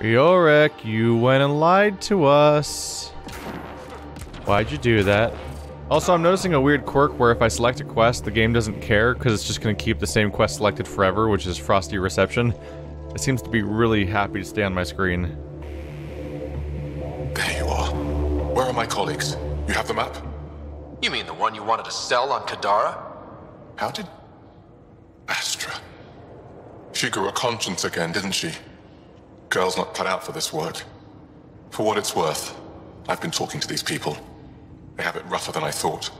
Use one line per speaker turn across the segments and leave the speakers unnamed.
Yorick, you went and lied to us. Why'd you do that? Also, I'm noticing a weird quirk where if I select a quest, the game doesn't care because it's just going to keep the same quest selected forever, which is Frosty Reception. It seems to be really happy to stay on my screen.
There you are. Where are my colleagues? You have the map?
You mean the one you wanted to sell on Kadara?
How did... Astra. She grew a conscience again, didn't she? Girl's not cut out for this work. For what it's worth, I've been talking to these people. They have it rougher than I thought.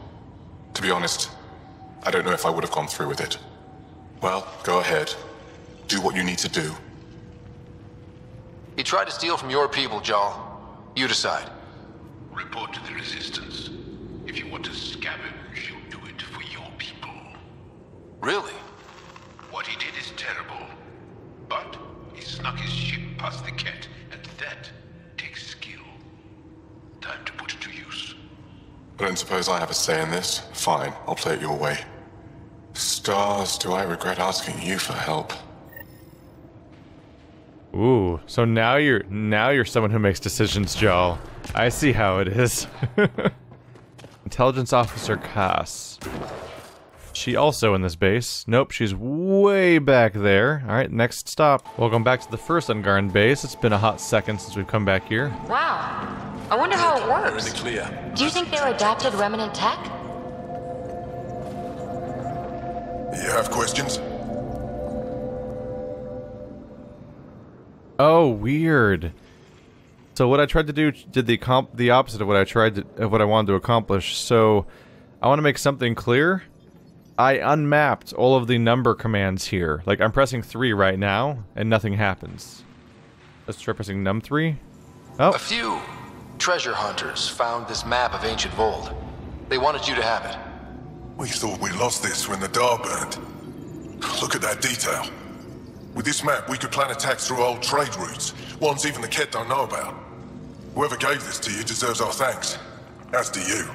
To be honest, I don't know if I would have gone through with it. Well, go ahead. Do what you need to do.
He tried to steal from your people, Jarl. You decide.
Report to the Resistance. If you want to scavenge, you'll do it for your people.
Really?
What he did is terrible. But he snuck his ship past the Ket, and that takes skill. Time to put it to use.
I don't suppose I have a say in this. Fine, I'll play it your way. Stars, do I regret asking you for help?
Ooh, so now you're someone who makes decisions, Jarl. I see how it is. Intelligence Officer Cass. She also in this base? Nope, she's way back there. Alright, next stop. Welcome back to the first Angaran base. It's been a hot second since we've come back here.
Wow. I wonder how it works.
We're in the clear.
Do you think they're adapted remnant tech?
You have questions?
Oh, weird. So what I tried to do did the opposite of what I wanted to accomplish. So I want to make something clear. I unmapped all of the number commands here. Like I'm pressing 3 right now and nothing happens. Let's try pressing num 3. Oh.
A few treasure hunters found this map of ancient Vold. They wanted you to have it.
We thought we lost this when the Dar burned. Look at that detail. With this map, we could plan attacks through old trade routes, ones even the Ket don't know about. Whoever gave this to you deserves our thanks. As do you.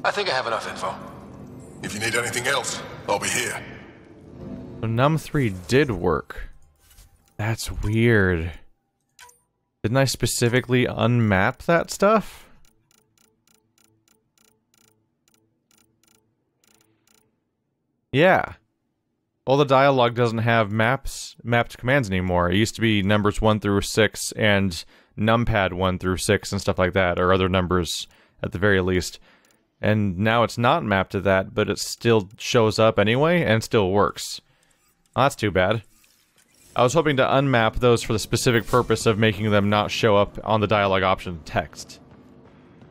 I think I have enough info.
If you need anything else, I'll be here.
So num 3 did work. That's weird. Didn't I specifically unmap that stuff? Yeah. All the dialogue doesn't have mapped commands anymore. It used to be numbers 1 through 6 and numpad 1 through 6 and stuff like that, or other numbers at the very least. And now it's not mapped to that, but it still shows up anyway, and still works. Oh, that's too bad. I was hoping to unmap those for the specific purpose of making them not show up on the dialogue option text.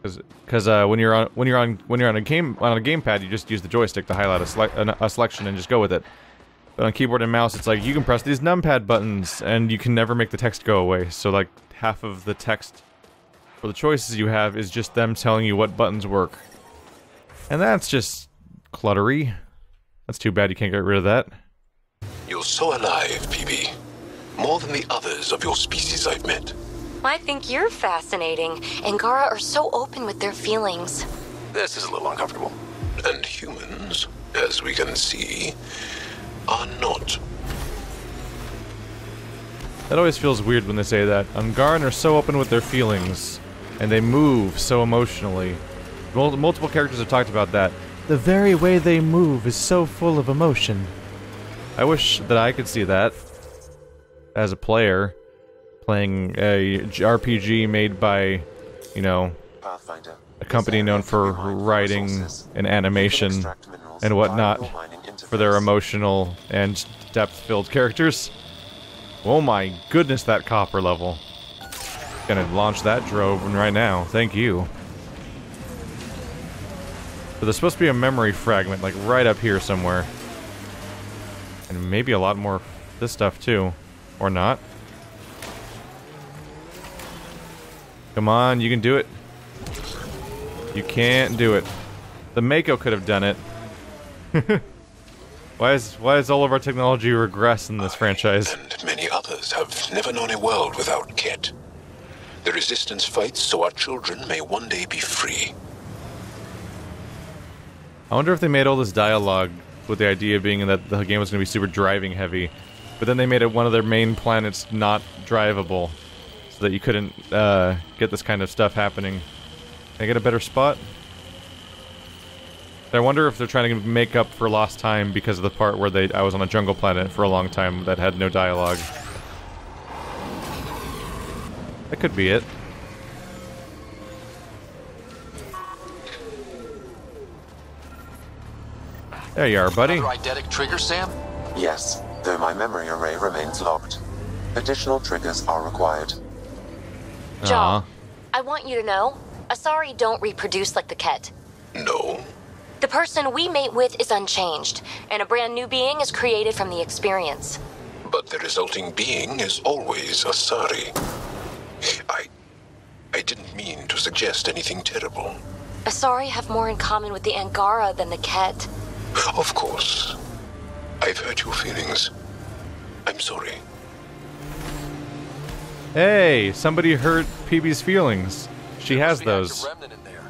Because when you're on a gamepad, you just use the joystick to highlight a selection and just go with it. But on keyboard and mouse, it's like you can press these numpad buttons and you can never make the text go away. So like half of the text for the choices you have is just them telling you what buttons work. And that's just cluttery. That's too bad you can't get rid of that.
You're so alive, PB. More than the others of your species I've met.
I think you're fascinating. Angora are so open with their feelings.
This is a little uncomfortable. And humans, as we can see, are not.
That always feels weird when they say that. Angaran are so open with their feelings, and they move so emotionally. Multiple characters have talked about that. The very way they move is so full of emotion. I wish that I could see that as a player, playing a RPG made by, you know,
Pathfinder,
a company known for writing and animation and whatnot for their emotional and depth-filled characters. Oh my goodness, that copper level. Gonna launch that drone right now. Thank you. But there's supposed to be a memory fragment, like right up here somewhere. And maybe a lot more of this stuff too. Or not. Come on, you can do it. You can't do it. The Mako could have done it. Why is all of our technology regress in this franchise?
And many others have never known a world without Ket. The Resistance fights so our children may one day be free.
I wonder if they made all this dialogue with the idea being that the game was going to be super driving heavy. But then they made it one of their main planets not drivable, so that you couldn't get this kind of stuff happening. Can I get a better spot? I wonder if they're trying to make up for lost time because of the part where I was on a jungle planet for a long time that had no dialogue. That could be it. There you are, buddy.
Another eidetic trigger, Sam?
Yes, though my memory array remains locked. Additional triggers are required.
Jaw, I want you to know, Asari don't reproduce like the Ket.
No.
The person we mate with is unchanged, and a brand new being is created from the experience.
But the resulting being is always Asari. I didn't mean to suggest anything terrible.
Asari have more in common with the Angora than the Ket.
Of course. I've hurt your feelings. I'm sorry.
Hey, somebody hurt PB's feelings. She has
Must be an
those.
active remnant in there.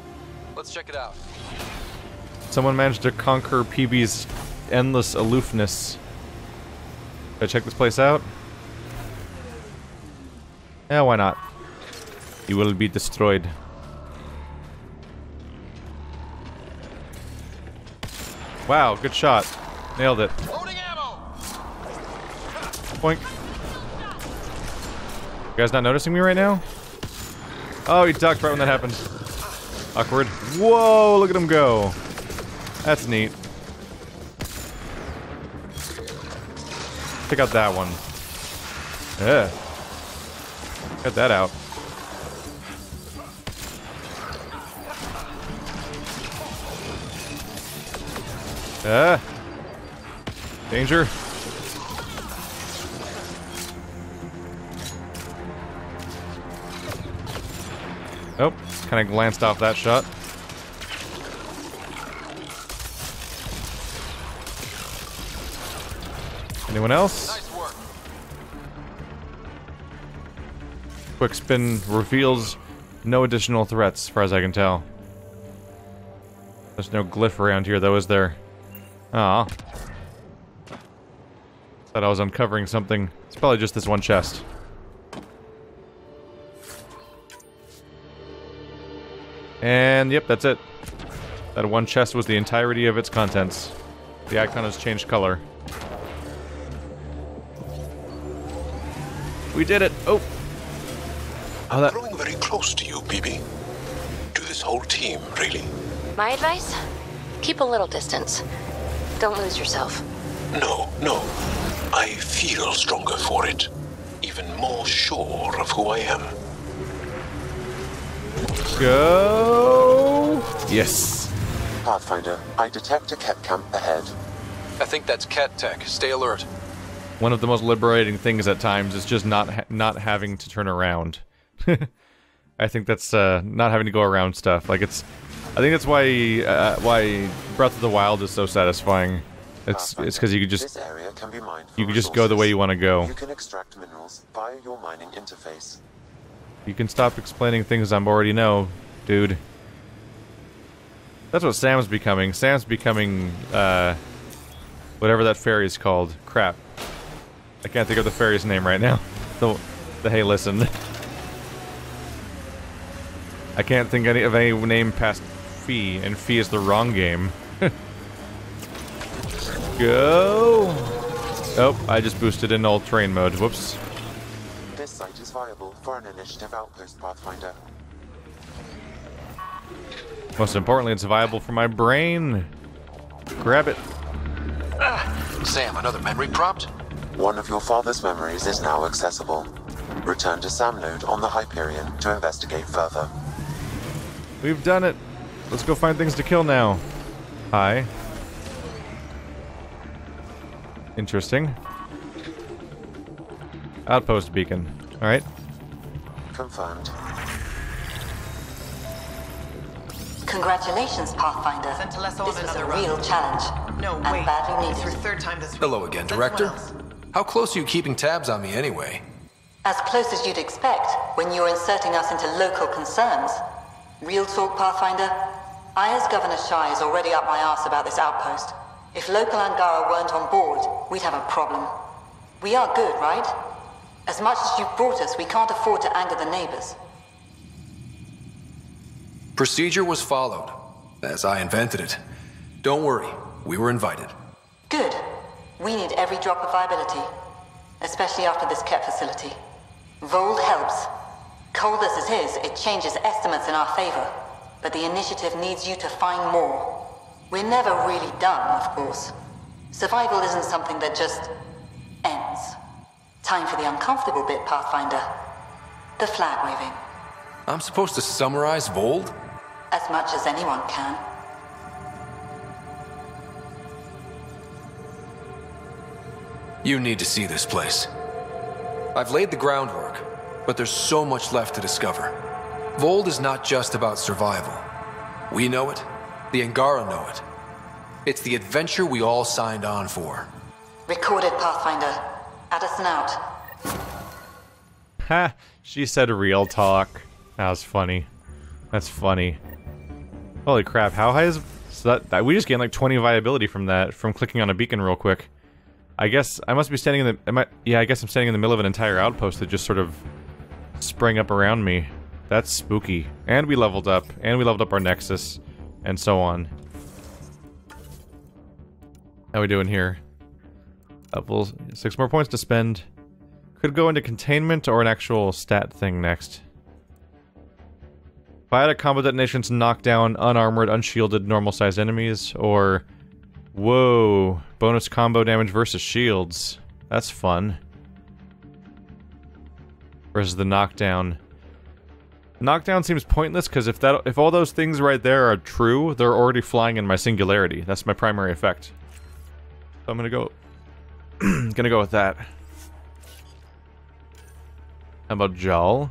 Let's check it out.
Someone managed to conquer PB's endless aloofness. Should I check this place out? Yeah, why not? You will be destroyed. Wow, good shot. Nailed it.
Loading ammo!
Boink. You guys not noticing me right now? Oh, he ducked right when that happened. Awkward. Whoa, look at him go. That's neat. Check out that one. Yeah. Got that out. Danger. Oh, kind of glanced off that shot. Anyone else?
Nice work.
Quick spin reveals no additional threats, as far as I can tell. There's no glyph around here, though, is there? Aw. Thought I was uncovering something. It's probably just this one chest. And yep, that's it. That one chest was the entirety of its contents. The icon has changed color. We did it! Oh! Oh, that...
Growing very close to you, BB. To this whole team, really.
My advice? Keep a little distance. Don't lose yourself.
No. I feel stronger for it. Even more sure of who I am.
Go! Yes.
Pathfinder, I detect a Ket camp ahead.
I think that's Ket tech. Stay alert.
One of the most liberating things at times is just not having to turn around. I think that's not having to go around stuff. Like I think that's why Breath of the Wild is so satisfying. It's because you could just
This area can be mined for
you could just go the way you want to go.
You can extract minerals via your mining interface.
You can stop explaining things I already know, dude. That's what Sam's becoming. Sam's becoming whatever that fairy's called. Crap. I can't think of the fairy's name right now. The hey, listen. I can't think of any name past Fee, and Fee is the wrong game. Go! Oh, I just boosted in old train mode. Whoops.
This site is viable for an initiative outpost, Pathfinder.
Most importantly, it's viable for my brain. Grab it.
Sam, another memory prompt?
One of your father's memories is now accessible. Return to Sam node on the Hyperion to investigate further.
We've done it. Let's go find things to kill now. Hi. Interesting. Outpost beacon. Alright.
Confirmed.
Congratulations, Pathfinder.
Sent to Lesso on
This was a
another
real
run.
challenge.
No,
and
wait.
badly
It's your
needed.
third time this week.
Hello again,
Send
Director.
someone else.
How close are you keeping tabs on me anyway?
As close as you'd expect when you're inserting us into local concerns. Real talk, Pathfinder. I, as Governor Shai, is already up my arse about this outpost. If local Angora weren't on board, we'd have a problem. We are good, right? As much as you've brought us, we can't afford to anger the neighbors.
Procedure was followed, as I invented it. Don't worry, we were invited.
Good. We need every drop of viability, especially after this Ket facility. Vold helps. Cold as it is, it changes estimates in our favor, but the initiative needs you to find more. We're never really done, of course. Survival isn't something that just ends. Time for the uncomfortable bit, Pathfinder. The flag waving.
I'm supposed to summarize Vold?
As much as anyone can.
You need to see this place. I've laid the groundwork, but there's so much left to discover. Vold is not just about survival. We know it. The Angora know it. It's the adventure we all signed on for.
Recorded, Pathfinder. Addison out.
Ha! She said real talk. That was funny. That's funny. Holy crap, how high is... So that we just gained like 20 viability from that, from clicking on a beacon real quick. I guess I must be standing in the... yeah, I guess I'm standing in the middle of an entire outpost that just sort of sprang up around me. That's spooky. And we leveled up. And we leveled up our Nexus. And so on. How we doing here? Well, 6 more points to spend. Could go into containment or an actual stat thing next. Biotic combo detonations knock down unarmored, unshielded, normal-sized enemies, or... Whoa, bonus combo damage versus shields. That's fun. Versus the knockdown. Knockdown seems pointless, because if all those things right there are true, they're already flying in my singularity. That's my primary effect. So I'm gonna go... gonna go with that. How about Jal?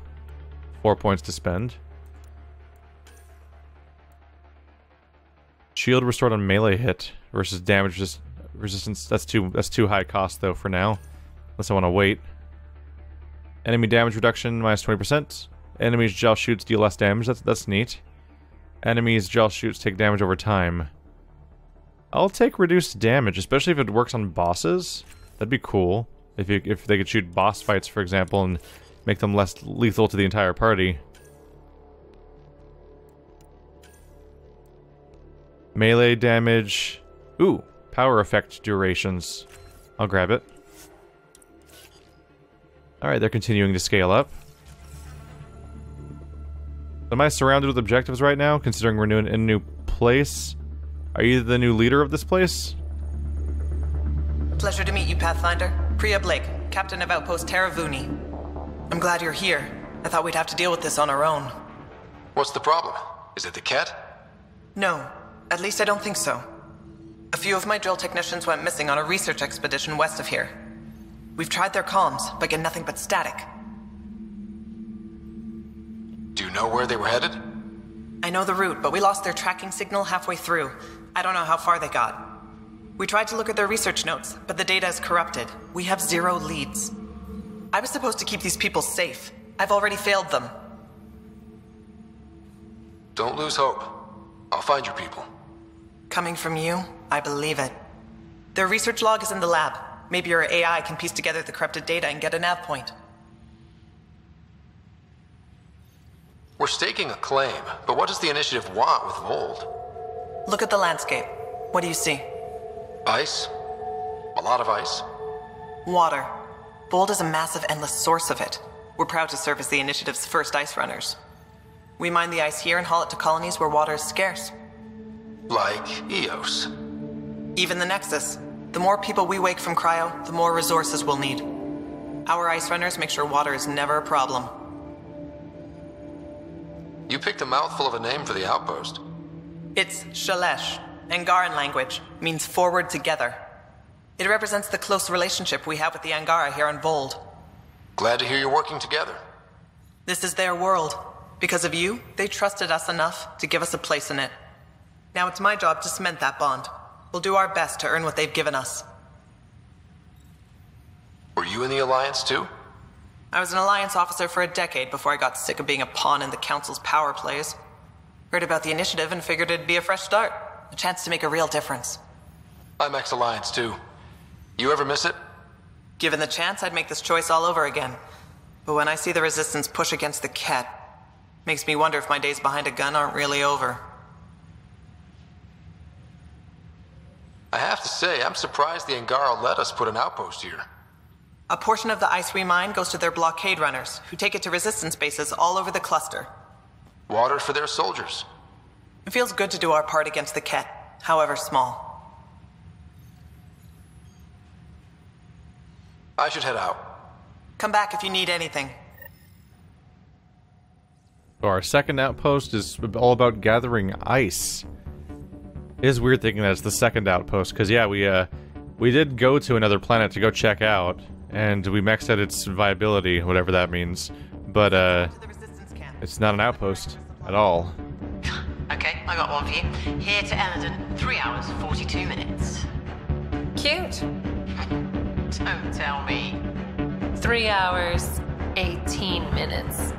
4 points to spend. Shield restored on melee hit versus damage resistance. That's too high cost though for now. Unless I want to wait. Enemy damage reduction minus 20%. Enemies gel shoots deal less damage. That's neat. Enemies gel shoots take damage over time. I'll take reduced damage, especially if it works on bosses. That'd be cool. If they could shoot boss fights, for example, and make them less lethal to the entire party. Melee damage. Ooh, power effect durations. I'll grab it. Alright, they're continuing to scale up. Am I surrounded with objectives right now, considering we're in a new place? Are you the new leader of this place?
Pleasure to meet you, Pathfinder. Priya Blake, Captain of Outpost Erebuni. I'm glad you're here. I thought we'd have to deal with this on our own.
What's the problem? Is it the Ket?
No. At least I don't think so. A few of my drill technicians went missing on a research expedition west of here. We've tried their comms, but get nothing but static.
Do you know where they were headed?
I know the route, but we lost their tracking signal halfway through. I don't know how far they got. We tried to look at their research notes, but the data is corrupted. We have 0 leads. I was supposed to keep these people safe. I've already failed them.
Don't lose hope. I'll find your people.
Coming from you, I believe it. Their research log is in the lab. Maybe your AI can piece together the corrupted data and get a nav point.
We're staking a claim, but what does the initiative want with Vold?
Look at the landscape. What do you see?
Ice. A lot of ice.
Water. Vold is a massive, endless source of it. We're proud to serve as the initiative's first ice runners. We mine the ice here and haul it to colonies where water is scarce.
Like Eos.
Even the Nexus. The more people we wake from cryo, the more resources we'll need. Our ice runners make sure water is never a problem.
You picked a mouthful of a name for the outpost.
It's Shalesh. Angaran language. Means forward together. It represents the close relationship we have with the Angora here on Vold.
Glad to hear you're working together.
This is their world. Because of you, they trusted us enough to give us a place in it. Now it's my job to cement that bond. We'll do our best to earn what they've given us.
Were you in the Alliance too?
I was an Alliance officer for a decade before I got sick of being a pawn in the Council's power plays. Heard about the initiative and figured it'd be a fresh start. A chance to make a real difference.
I'm ex-Alliance too. You ever miss it?
Given the chance, I'd make this choice all over again. But when I see the Resistance push against the Ket, makes me wonder if my days behind a gun aren't really over.
I have to say, I'm surprised the Angora let us put an outpost here.
A portion of the ice we mine goes to their blockade runners, who take it to Resistance bases all over the cluster.
Water for their soldiers.
It feels good to do our part against the Ket, however small.
I should head out.
Come back if you need anything.
So our second outpost is all about gathering ice. It is weird thinking that it's the second outpost, because yeah, we did go to another planet to go check out, and we maxed out its viability, whatever that means. But it's not an outpost at all.
Okay, I got one for you. Here to Eladon, 3 hours, 42 minutes.
Cute.
Don't tell me.
3 hours, 18 minutes.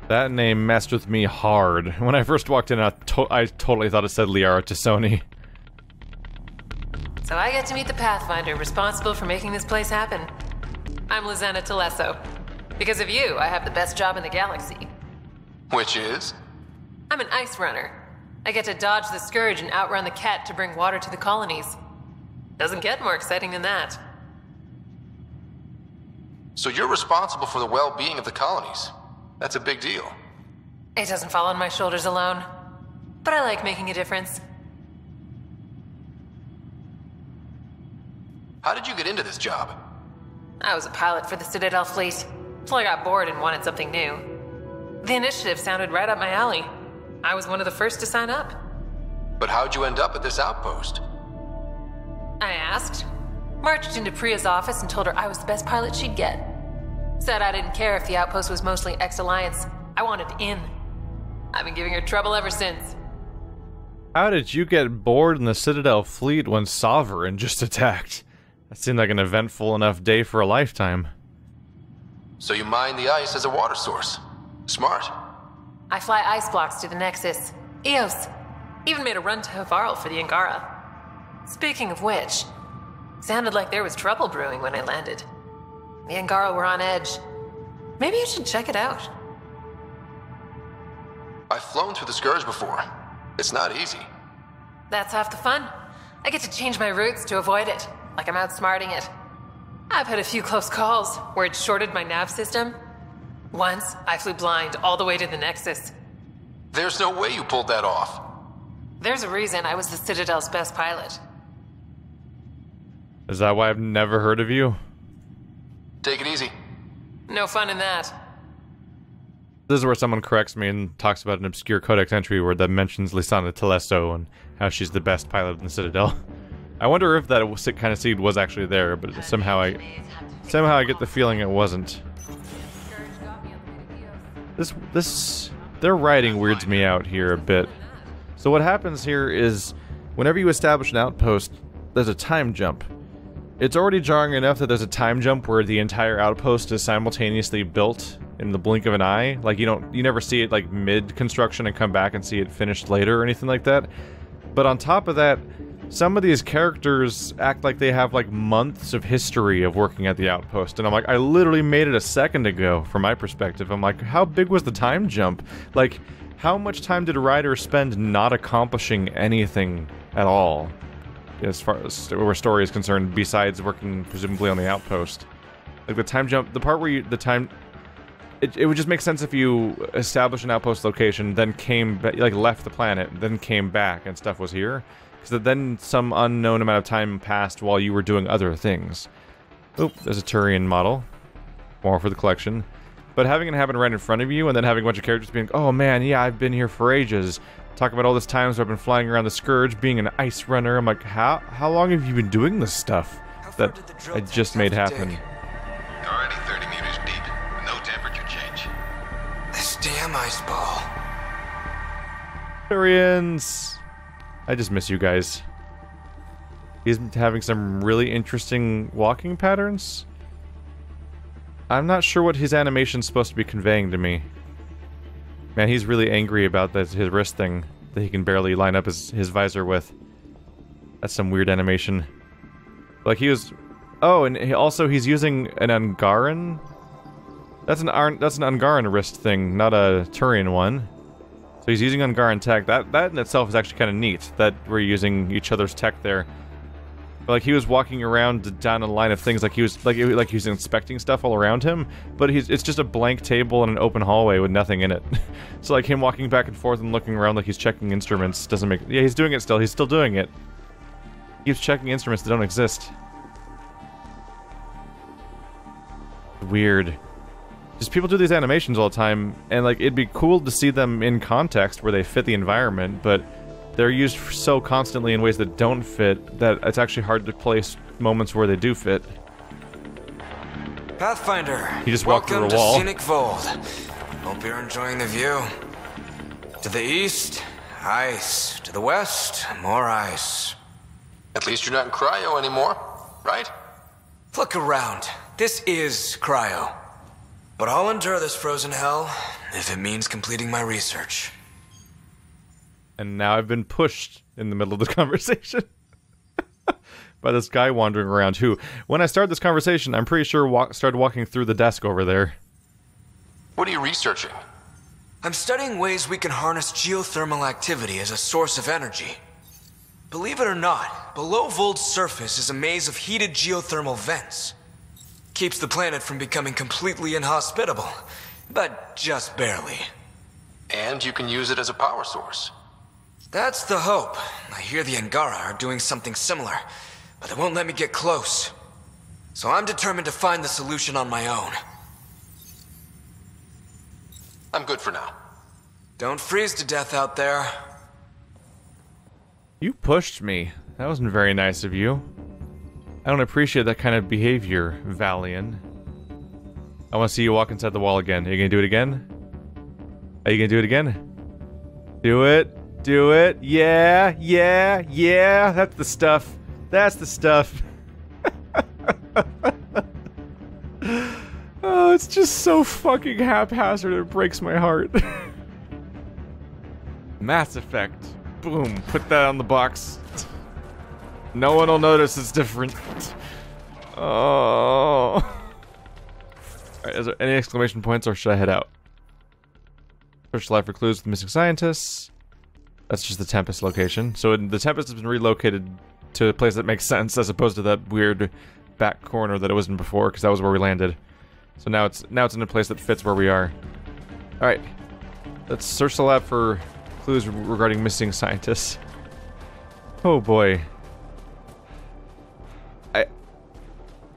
That name messed with me hard. When I first walked in, I totally thought it said Liara Tassoni.
So I get to meet the Pathfinder responsible for making this place happen. I'm Lizana Telesso. Because of you, I have the best job in the galaxy.
Which is?
I'm an ice runner. I get to dodge the Scourge and outrun the Ket to bring water to the colonies. Doesn't get more exciting than that.
So you're responsible for the well-being of the colonies. That's a big deal.
It doesn't fall on my shoulders alone. But I like making a difference.
How did you get into this job?
I was a pilot for the Citadel fleet, till I got bored and wanted something new. The initiative sounded right up my alley. I was one of the first to sign up.
But how'd you end up at this outpost?
I asked. Marched into Priya's office and told her I was the best pilot she'd get. Said I didn't care if the outpost was mostly ex-Alliance. I wanted in. I've been giving her trouble ever since.
How did you get bored in the Citadel fleet when Sovereign just attacked? That seemed like an eventful enough day for a lifetime.
So you mine the ice as a water source. Smart.
I fly ice blocks to the Nexus. Eos. Even made a run to Havarl for the Angora. Speaking of which, sounded like there was trouble brewing when I landed. The Angora were on edge. Maybe you should check it out.
I've flown through the Scourge before. It's not easy.
That's half the fun. I get to change my routes to avoid it, like I'm outsmarting it. I've had a few close calls where it shorted my nav system. Once, I flew blind all the way to the Nexus.
There's no way you pulled that off.
There's a reason I was the Citadel's best pilot.
Is that why I've never heard of you?
Take it easy.
No fun in that.
This is where someone corrects me and talks about an obscure codex entry where that mentions Lizana Telesso and how she's the best pilot in the Citadel. I wonder if that kind of seed was actually there, but somehow I get the feeling it wasn't. Their writing weirds me out here a bit. So what happens here is, whenever you establish an outpost, there's a time jump. It's already jarring enough that there's a time jump where the entire outpost is simultaneously built in the blink of an eye. Like, you never see it like mid-construction and come back and see it finished later or anything like that. But on top of that, some of these characters act like they have like months of history of working at the outpost, and I'm like, I literally made it a second ago from my perspective. I'm like, how big was the time jump? Like, how much time did writers spend not accomplishing anything at all, as far as where story is concerned, besides working presumably on the outpost? Like the time jump, the part where it would just make sense if you establish an outpost location, then left the planet, then came back and stuff was here. Because then some unknown amount of time passed while you were doing other things. Oop, there's a Turian model. More for the collection. But having it happen right in front of you, and then having a bunch of characters being, oh man, yeah, I've been here for ages. Talk about all this times where I've been flying around the Scourge, being an ice runner. I'm like, how long have you been doing this stuff that I just made happen?
Already 30 meters deep, with no temperature change.
This damn ice ball.
Turians! I just miss you guys. He's having some really interesting walking patterns. I'm not sure what his animation's supposed to be conveying to me. Man, he's really angry about his wrist thing. that he can barely line up his visor with. That's some weird animation. Like he was... Oh, and he's using an Angaran? That's an Angaran wrist thing, not a Turian one. So he's using Angaran tech. That in itself is actually kind of neat, that we're using each other's tech there. But, like, he was walking around down a line of things, like he was inspecting stuff all around him, but it's just a blank table and an open hallway with nothing in it. So, like, him walking back and forth and looking around like he's checking instruments doesn't make... Yeah, he's doing it still. He's still doing it. He keeps checking instruments that don't exist. Weird. Just people do these animations all the time, and, like, it'd be cool to see them in context where they fit the environment, but they're used so constantly in ways that don't fit that it's actually hard to place moments where they do fit.
Pathfinder,
he just walked through a wall.
Welcome to Scenic Vold. Hope you're enjoying the view. To the east, ice. To the west, more ice.
At least you're not in cryo anymore, right?
Look around. This is cryo. But I'll endure this frozen hell if it means completing my research.
And now I've been pushed in the middle of the conversation by this guy wandering around who, when I started this conversation, I'm pretty sure started walking through the desk over there.
What are you researching?
I'm studying ways we can harness geothermal activity as a source of energy. Believe it or not, below Vold's surface is a maze of heated geothermal vents. Keeps the planet from becoming completely inhospitable, but just barely.
And you can use it as a power source.
That's the hope. I hear the Angora are doing something similar, but they won't let me get close. So I'm determined to find the solution on my own.
I'm good for now.
Don't freeze to death out there.
You pushed me. That wasn't very nice of you. I don't appreciate that kind of behavior, Valian. I want to see you walk inside the wall again. Are you gonna do it again? Are you gonna do it again? Do it. Do it. Yeah, yeah, yeah. That's the stuff. That's the stuff. Oh, it's just so fucking haphazard. It breaks my heart. Mass Effect. Boom. Put that on the box. No one will notice it's different. Oh. Alright, is there any exclamation points or should I head out? Search live for clues with missing scientists. That's just the Tempest location. So the Tempest has been relocated to a place that makes sense as opposed to that weird back corner that it was in before, because that was where we landed. So now it's in a place that fits where we are. Alright. Let's search the lab for clues regarding missing scientists. Oh boy.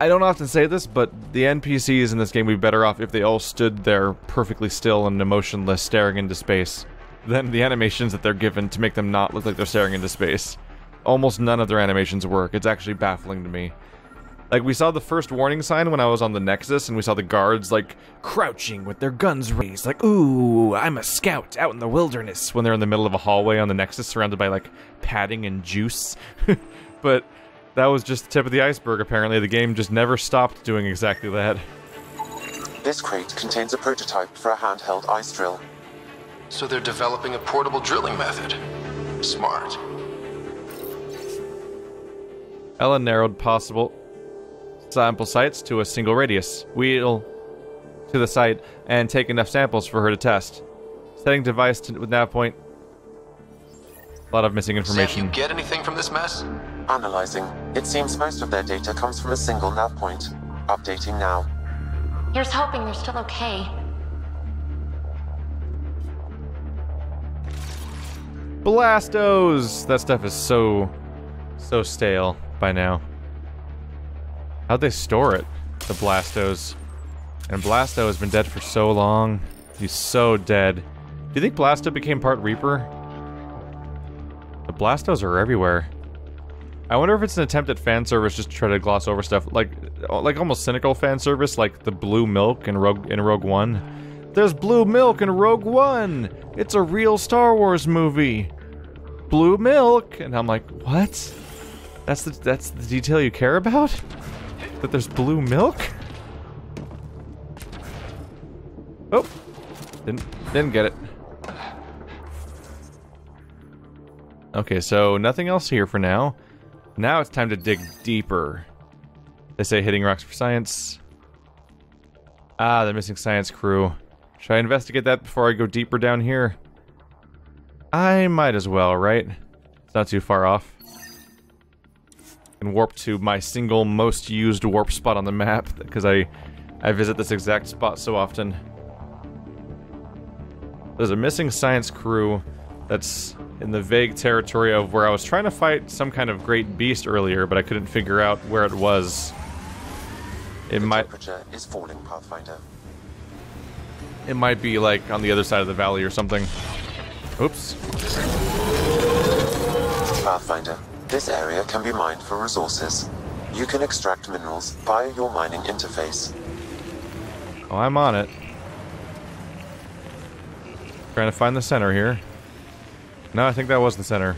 I don't often say this, but the NPCs in this game would be better off if they all stood there perfectly still and emotionless, staring into space, than the animations that they're given to make them not look like they're staring into space. Almost none of their animations work. It's actually baffling to me. Like, we saw the first warning sign when I was on the Nexus, and we saw the guards, like, crouching with their guns raised, like, ooh, I'm a scout out in the wilderness, when they're in the middle of a hallway on the Nexus surrounded by, like, padding and juice. But that was just the tip of the iceberg, apparently. The game just never stopped doing exactly that.
This crate contains a prototype for a handheld ice drill.
So they're developing a portable drilling method. Smart.
Ella narrowed possible sample sites to a single radius. Wheel to the site and take enough samples for her to test. Setting device with nav point. A lot of missing information.
Sam, you get anything from this mess?
Analyzing. It seems most of their data comes from a single nav point. Updating now.
Here's hoping they're still okay.
Blastos! That stuff is so stale by now. How'd they store it? The Blastos. And Blasto has been dead for so long. He's so dead. Do you think Blasto became part Reaper? The Blastos are everywhere. I wonder if it's an attempt at fan service just to try to gloss over stuff. Like almost cynical fan service, like the blue milk in Rogue One. There's blue milk in Rogue One! It's a real Star Wars movie! Blue milk! And I'm like, what? That's the detail you care about? That there's blue milk? Oh. Didn't get it. Okay, so nothing else here for now. Now it's time to dig deeper. They say hitting rocks for science. Ah, the missing science crew. Should I investigate that before I go deeper down here? I might as well, right? It's not too far off. And warp to my single most used warp spot on the map, because I visit this exact spot so often. There's a missing science crew that's in the vague territory of where I was trying to fight some kind of great beast earlier, but I couldn't figure out where it was. It might...
temperature is falling, Pathfinder.
It might be, like, on the other side of the valley or something. Oops.
Pathfinder, this area can be mined for resources. You can extract minerals via your mining interface.
Oh, I'm on it. Trying to find the center here. No, I think that was the center.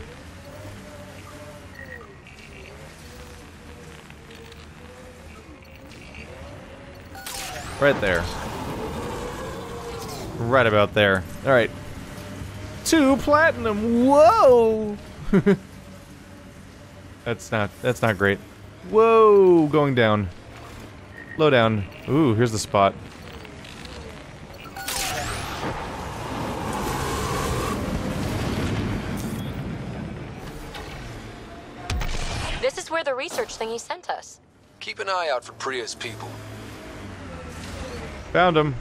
Right there. Right about there. Alright. 2 platinum! Whoa! That's not great. Whoa! Going down. Low down. Ooh, here's the spot.
This is where the research thingy sent us.
Keep an eye out for Priya's people.
Found him.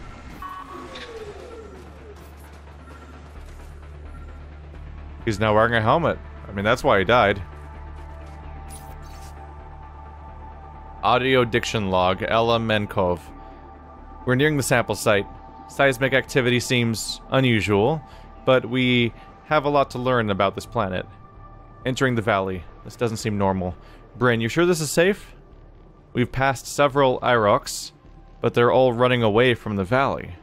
He's now wearing a helmet. I mean, that's why he died. Audio diction log, Ella Menkov. We're nearing the sample site. Seismic activity seems unusual, but we have a lot to learn about this planet. Entering the valley. This doesn't seem normal. Bryn, you sure this is safe? We've passed several Iroks, but they're all running away from the valley.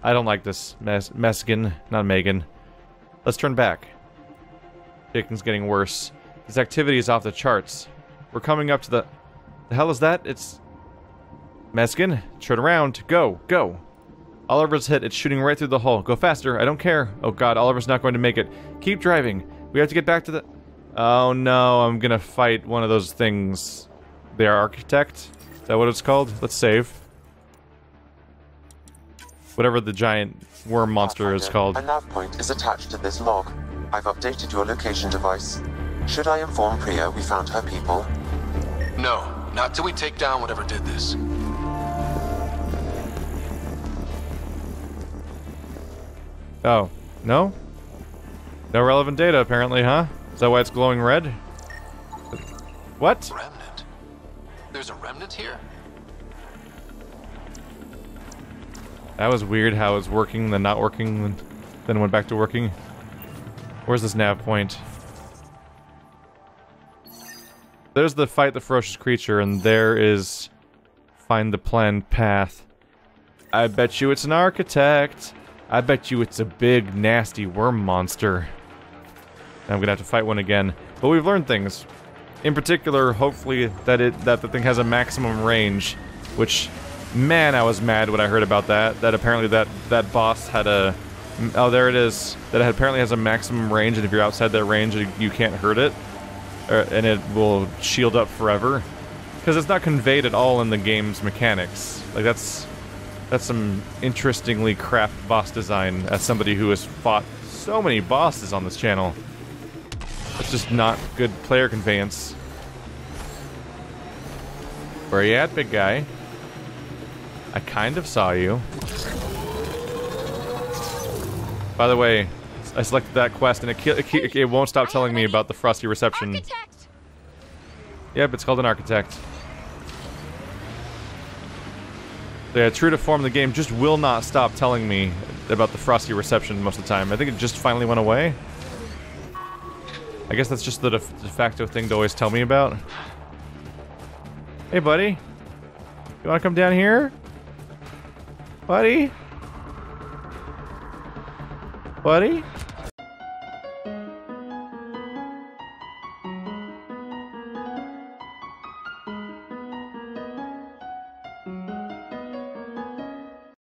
I don't like this, Meskin, not Megan. Let's turn back. Shaken's getting worse. This activity is off the charts. We're coming up to the... The hell is that? It's... Meskin, turn around. Go, go. Oliver's hit. It's shooting right through the hull. Go faster. I don't care. Oh god, Oliver's not going to make it. Keep driving. We have to get back to the... Oh no, I'm gonna fight one of those things. Their architect? Is that what it's called? Let's save. Whatever the giant worm monster is called.
A nav point is attached to this log. I've updated your location device. Should I inform Priya we found her people?
No, not till we take down whatever did this.
Oh, no? No relevant data apparently, huh? Is that why it's glowing red? What?
Remnant? There's a remnant here?
That was weird how it was working, then not working, then went back to working. Where's this nav point? There's the fight the ferocious creature, and there is find the planned path. I bet you it's an architect. I bet you it's a big, nasty worm monster. I'm gonna have to fight one again. But we've learned things. In particular, hopefully, that the thing has a maximum range. Which, man, I was mad when I heard about that. That apparently that boss had a... Oh, there it is. That it apparently has a maximum range, and if you're outside that range, you can't hurt it. And it will shield up forever. Because it's not conveyed at all in the game's mechanics. Like, that's some interestingly crap boss design as somebody who has fought so many bosses on this channel. It's just not good player conveyance. Where you at, big guy? I kind of saw you. By the way, I selected that quest and it won't stop telling me about the frosty reception.
Architect!
Yep, it's called an architect. Yeah, true to form, the game just will not stop telling me about the frosty reception most of the time. I think it just finally went away. I guess that's just the de facto thing to always tell me about. Hey, buddy. You wanna come down here? Buddy? Buddy?